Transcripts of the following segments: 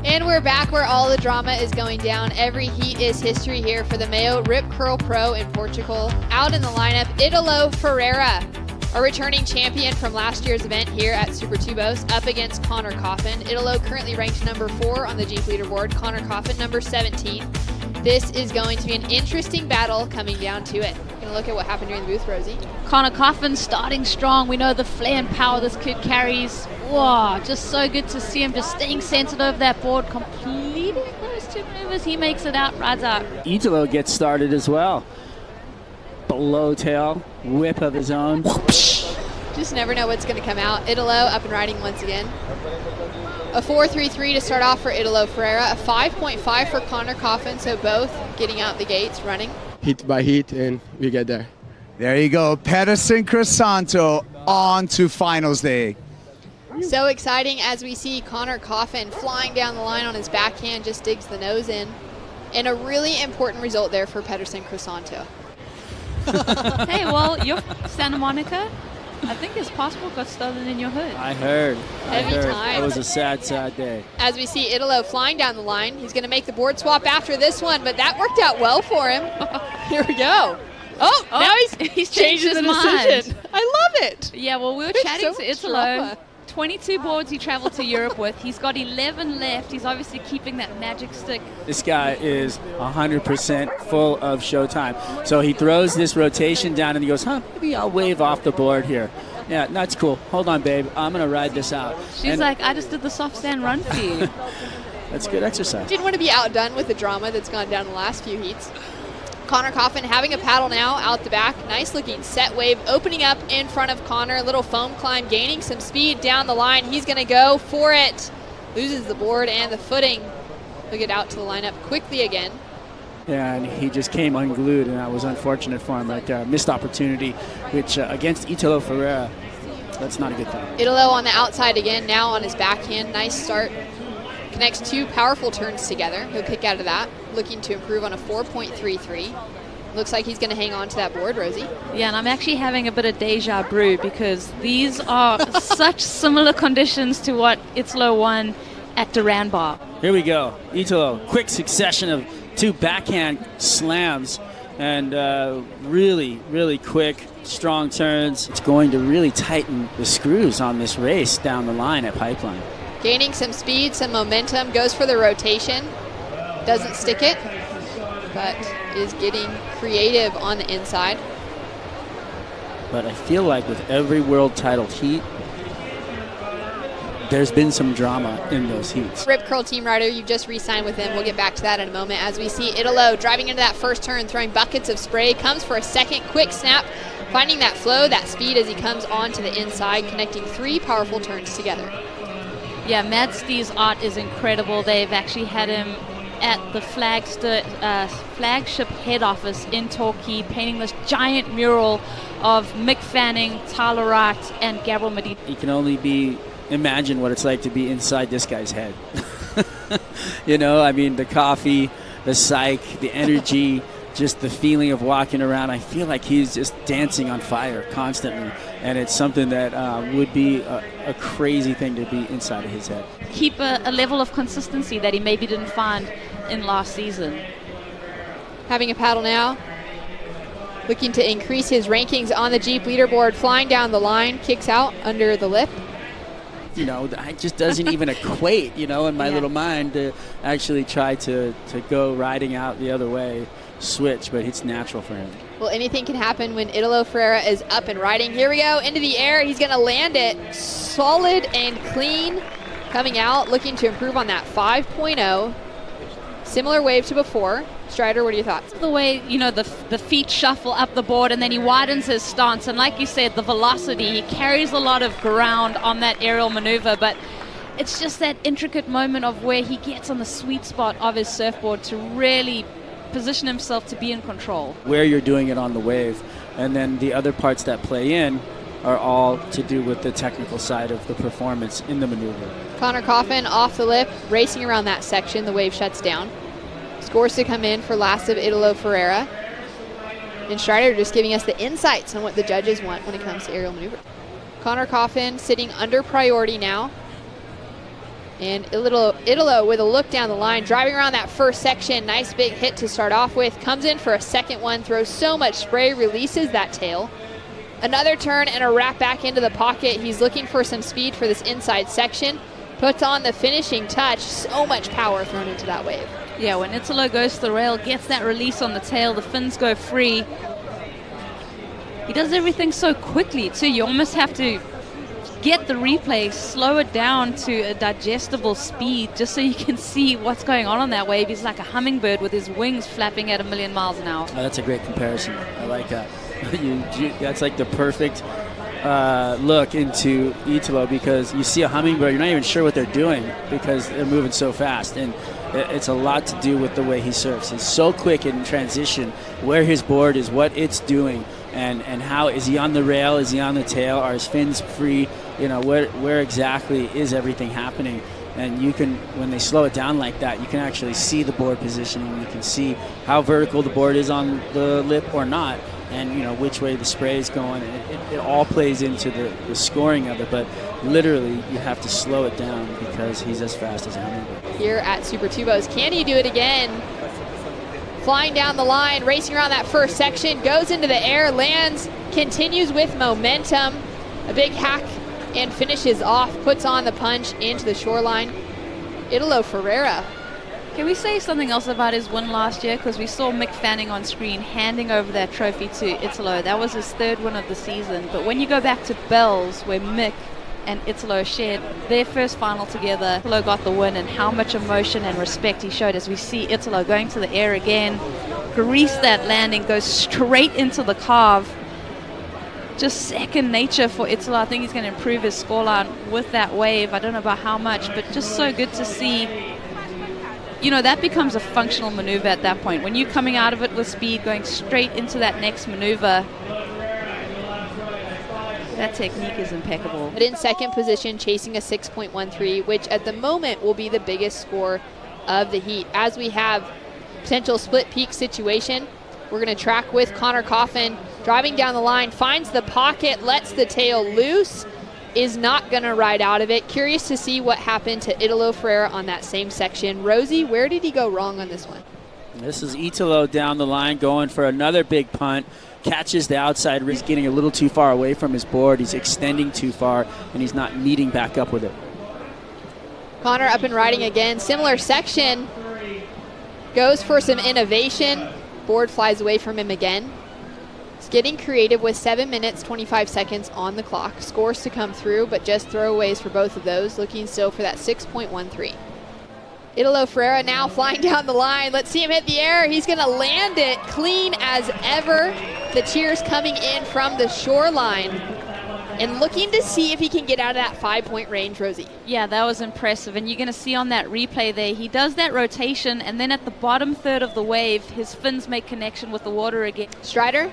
And we're back where all the drama is going down. Every heat is history here for the MEO Rip Curl Pro in Portugal. Out in the lineup, Italo Ferreira, a returning champion from last year's event here at Super Tubos, up against Connor Coffin. Italo currently ranked number 4 on the Jeep leaderboard, Connor Coffin number 17. This is going to be an interesting battle coming down to it. Gonna look at what happened during the booth, Rosie. Connor Coffin starting strong. We know the flair and power this kid carries. Wow, just so good to see him just staying centered over that board, completing those 2 maneuvers. He makes it out, rides out. Italo gets started as well. Below tail, whip of his own. Just never know what's gonna come out. Italo up and riding once again. A 4.33 to start off for Italo Ferreira, a 5.5 for Connor Coffin, so both getting out the gates running. Hit by hit, and we get there. There you go, Pedersen Crisanto on to finals day. So exciting as we see Connor Coffin flying down the line on his backhand, just digs the nose in. And a really important result there for Pedersen Crisanto. Hey, well, your Santa Monica, I think it's possible, got stolen in your hood. I heard. Every time. It was a sad, sad day. As we see Italo flying down the line, he's going to make the board swap after this one, but that worked out well for him. Here we go. Oh, now he's changed his decision. I love it. Yeah, well, we were chatting to Italo. 22 boards he traveled to Europe with. He's got 11 left. He's obviously keeping that magic stick. This guy is 100% full of showtime. So he throws this rotation down and he goes, maybe I'll wave off the board here. Yeah, that's cool. Hold on, babe. I'm going to ride this out. She's like, I just did the soft stand run for you. That's good exercise. Didn't want to be outdone with the drama that's gone down the last few heats. Connor Coffin having a paddle now out the back. Nice looking set wave opening up in front of Connor. A little foam climb, gaining some speed down the line. He's going to go for it. Loses the board and the footing. He'll get out to the lineup quickly again. Yeah, and he just came unglued, and that was unfortunate for him. Like a missed opportunity, which against Italo Ferreira, that's not a good thing. Italo on the outside again, now on his backhand. Nice start. Connects 2 powerful turns together. He'll kick out of that, looking to improve on a 4.33. Looks like he's going to hang on to that board, Rosie. Yeah, and I'm actually having a bit of deja vu because these are such similar conditions to what Italo won at Duran Bar. Here we go. Italo, quick succession of 2 backhand slams and really, really quick, strong turns. It's going to really tighten the screws on this race down the line at Pipeline. Gaining some speed, some momentum, goes for the rotation. Doesn't stick it, but is getting creative on the inside. But I feel like with every world title heat, there's been some drama in those heats. Rip Curl team rider, you've just re-signed with him. We'll get back to that in a moment as we see Italo driving into that first turn, throwing buckets of spray, comes for a second, quick snap, finding that flow, that speed as he comes onto the inside, connecting 3 powerful turns together. Yeah, Mad Steve's art is incredible. They've actually had him at the flagship head office in Torquay, painting this giant mural of Mick Fanning, Tyler Wright, and Gabriel Medina. You can only imagine what it's like to be inside this guy's head. You know, I mean, the coffee, the psych, the energy, just the feeling of walking around. I feel like he's just dancing on fire constantly, and it's something that would be a crazy thing to be inside of his head. Keep a level of consistency that he maybe didn't find in last season. Having a paddle now, looking to increase his rankings on the Jeep leaderboard, flying down the line, kicks out under the lip. You know, it just doesn't even equate, you know, in my little mind to actually try to go riding out the other way, switch, but it's natural for him. Well, anything can happen when Italo Ferreira is up and riding. Here we go, into the air. He's going to land it solid and clean. Coming out, looking to improve on that 5.0. Similar wave to before. Strider, what are your thoughts? The way, you know, the feet shuffle up the board and then he widens his stance. And like you said, the velocity, he carries a lot of ground on that aerial maneuver, but it's just that intricate moment of where he gets on the sweet spot of his surfboard to really position himself to be in control. Where you're doing it on the wave, and then the other parts that play in are all to do with the technical side of the performance in the maneuver. Connor Coffin off the lip, racing around that section. The wave shuts down. Scores to come in for last of Italo Ferreira. And Strider just giving us the insights on what the judges want when it comes to aerial maneuver. Connor Coffin sitting under priority now. And Italo with a look down the line, driving around that first section. Nice big hit to start off with. Comes in for a second one, throws so much spray, releases that tail. Another turn and a wrap back into the pocket. He's looking for some speed for this inside section. Puts on the finishing touch. So much power thrown into that wave. Yeah, when Italo goes to the rail, gets that release on the tail, the fins go free. He does everything so quickly too. You almost have to get the replay, slow it down to a digestible speed just so you can see what's going on that wave. He's like a hummingbird with his wings flapping at 1,000,000 miles an hour. Oh, that's a great comparison. I like that. That's like the perfect look into Italo, because you see a hummingbird, you're not even sure what they're doing because they're moving so fast. And it's a lot to do with the way he surfs. He's so quick in transition, where his board is, what it's doing, and how is he on the rail, is he on the tail, are his fins free, where exactly is everything happening. And you can, when they slow it down like that, you can actually see the board positioning. You can see how vertical the board is on the lip or not, and which way the spray is going. It all plays into the scoring of it, but literally you have to slow it down because he's as fast as a hummingbird. Here at Super Tubos, can he do it again? Flying down the line, racing around that first section, goes into the air, lands, continues with momentum. A big hack and finishes off, puts on the punch into the shoreline. Italo Ferreira. Can we say something else about his win last year? Because we saw Mick Fanning on screen handing over that trophy to Italo. That was his third win of the season. But when you go back to Bells, where Mick and Italo shared their first final together, Italo got the win, and how much emotion and respect he showed as we see Italo going to the air again, grease that landing, goes straight into the carve. Just second nature for Italo. I think he's going to improve his scoreline with that wave. I don't know about how much, but just so good to see. That becomes a functional maneuver at that point. When you're coming out of it with speed, going straight into that next maneuver, that technique is impeccable. But in second position, chasing a 6.13, which at the moment will be the biggest score of the heat. As we have potential split peak situation, we're going to track with Connor Coffin, driving down the line, finds the pocket, lets the tail loose, is not going to ride out of it. Curious to see what happened to Italo Ferreira on that same section. Rosie, where did he go wrong on this one? This is Italo down the line going for another big punt. Catches the outside. He's getting a little too far away from his board. He's extending too far, and he's not meeting back up with it. Connor up and riding again. Similar section. Goes for some innovation. Board flies away from him again. He's getting creative with 7 minutes, 25 seconds on the clock. Scores to come through, but just throwaways for both of those. Looking still for that 6.13. Italo Ferreira now flying down the line. Let's see him hit the air. He's going to land it clean as ever. The cheers coming in from the shoreline. And looking to see if he can get out of that 5-point range, Rosie. Yeah, that was impressive. And you're going to see on that replay there, he does that rotation, and then at the bottom third of the wave, his fins make connection with the water again. Strider?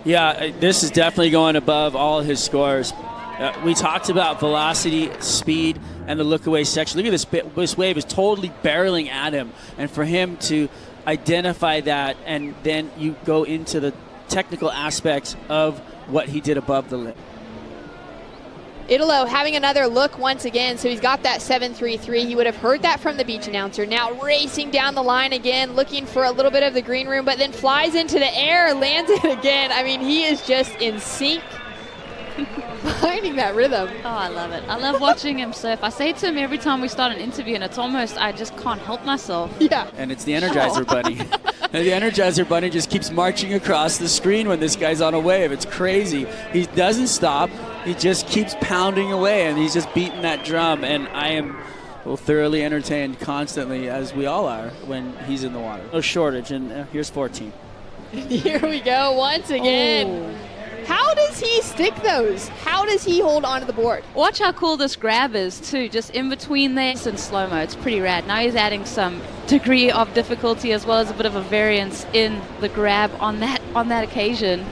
Yeah, this is definitely going above all his scores. We talked about velocity, speed, and the look away section. Look at this. This wave is totally barreling at him. And for him to identify that, and then you go into the technical aspects of what he did above the lip. Italo having another look once again, so he's got that 7.33. He would have heard that from the beach announcer. Now racing down the line again, looking for a little bit of the green room, but then flies into the air, lands it again. I mean, he is just in sync, finding that rhythm. Oh, I love it. I love watching him surf. I say to him every time we start an interview, and it's almost, I just can't help myself. Yeah. And it's the Energizer Bunny. And the Energizer Bunny just keeps marching across the screen when this guy's on a wave. It's crazy. He doesn't stop. He just keeps pounding away, and he's just beating that drum. And I am thoroughly entertained constantly, as we all are, when he's in the water. No shortage, and here's 14. Here we go once again. Oh. How does he stick those? How does he hold onto the board? Watch how cool this grab is, too. Just in between there. It's in slow-mo. It's pretty rad. Now he's adding some degree of difficulty as well as a bit of a variance in the grab on that occasion.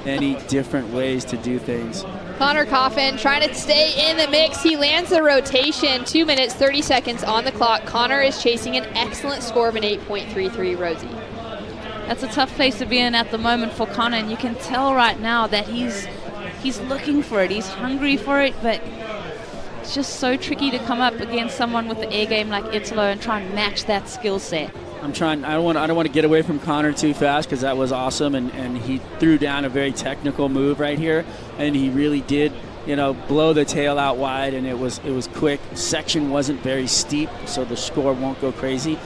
Many different ways to do things. Connor Coffin trying to stay in the mix. He lands the rotation. 2 minutes, 30 seconds on the clock. Connor is chasing an excellent score of an 8.33, Rosie. That's a tough place to be in at the moment for Connor, and you can tell right now that he's looking for it. He's hungry for it, but It's just so tricky to come up against someone with the air game like Italo and try and match that skill set. I don't want to get away from Connor too fast, because that was awesome, and he threw down a very technical move right here, and he really did, blow the tail out wide, and it was quick. Section wasn't very steep, so the score won't go crazy.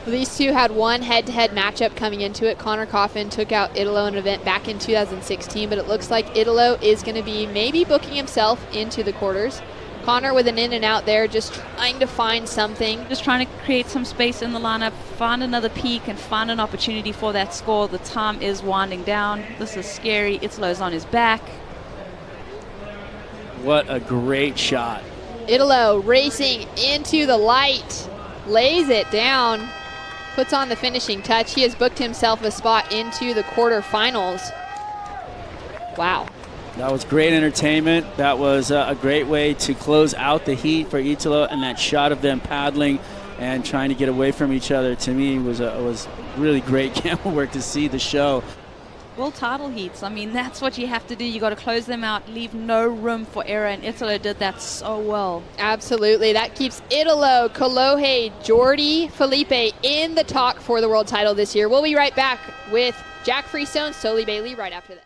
These two had one head-to-head matchup coming into it. Connor Coffin took out Italo in an event back in 2016, but it looks like Italo is going to be maybe booking himself into the quarters. Connor with an in and out there, just trying to find something. Just trying to create some space in the lineup, find another peak and find an opportunity for that score. The time is winding down. This is scary. Italo's on his back. What a great shot. Italo racing into the light, lays it down, puts on the finishing touch. He has booked himself a spot into the quarterfinals. Wow. That was great entertainment. That was a great way to close out the heat for Italo, and that shot of them paddling and trying to get away from each other, to me, was really great camera work to see the show. World title heats, I mean, that's what you have to do. You got to close them out, leave no room for error, and Italo did that so well. Absolutely. That keeps Italo, Kolohe, Jordi, Felipe in the talk for the world title this year. We'll be right back with Jack Freestone, Soli Bailey right after this.